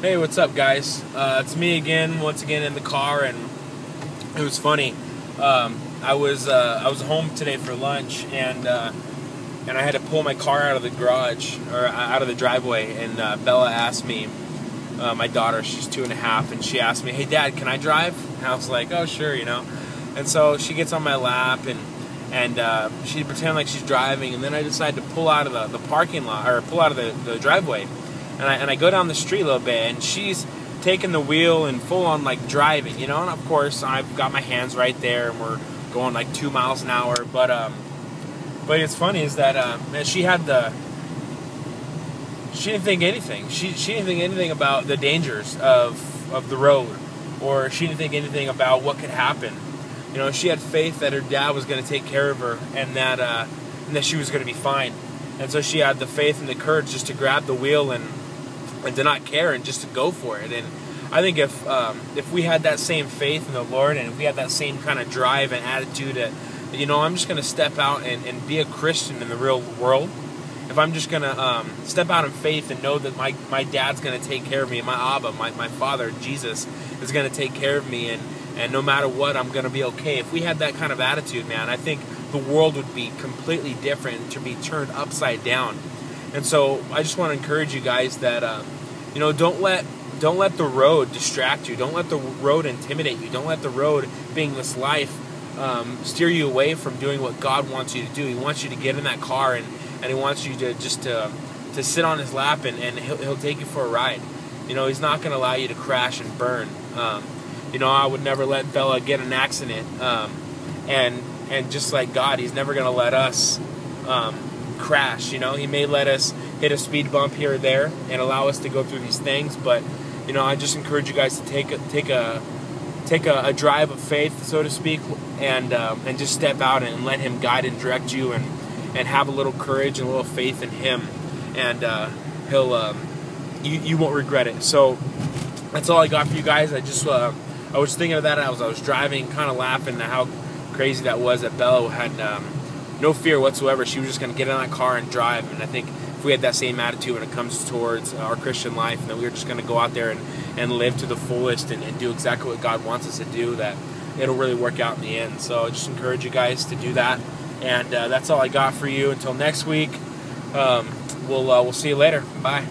Hey, what's up, guys? It's me again, once again in the car, and it was funny. I was home today for lunch, and I had to pull my car out of the garage or out of the driveway, and Bella asked me, my daughter, she's 2.5, and she asked me, "Hey, Dad, can I drive?" And I was like, "Oh, sure, you know." And so she gets on my lap, and she pretended like she's driving, and then I decide to pull out of the parking lot, or pull out of the driveway. And I go down the street a little bit, and she's taking the wheel and full on like driving, you know. And of course, I've got my hands right there, and we're going like 2 miles an hour. But it's funny is that she didn't think anything. She didn't think anything about the dangers of the road, or she didn't think anything about what could happen. You know, she had faith that her dad was going to take care of her, and that she was going to be fine. And so she had the faith and the courage just to grab the wheel and to not care and just to go for it. And I think if we had that same faith in the Lord, and if we had that same kind of drive and attitude that, you know, I'm just going to step out and be a Christian in the real world, if I'm just going to step out in faith and know that my dad's going to take care of me, and my Abba, my Father, Jesus, is going to take care of me, and no matter what, I'm going to be okay. If we had that kind of attitude, man, I think the world would be completely different, to be turned upside down. And so I just want to encourage you guys that, you know, don't let the road distract you. Don't let the road intimidate you. Don't let the road, being this life, steer you away from doing what God wants you to do. He wants you to get in that car, and He wants you to just to sit on His lap, and he'll take you for a ride. You know, He's not going to allow you to crash and burn. You know, I would never let Bella get an accident. And just like God, He's never going to let us crash. You know, He may let us hit a speed bump here or there and allow us to go through these things. But, you know, I just encourage you guys to take a drive of faith, so to speak, and just step out and let Him guide and direct you, and have a little courage and a little faith in Him, and you won't regret it. So that's all I got for you guys. I was thinking of that as I was driving, kind of laughing at how crazy that was, that Bella had no fear whatsoever. She was just going to get in that car and drive. And I think if we had that same attitude when it comes towards our Christian life, and that we were just going to go out there and live to the fullest, and do exactly what God wants us to do, that it'll really work out in the end. So I just encourage you guys to do that. And that's all I got for you. Until next week, we'll see you later. Bye.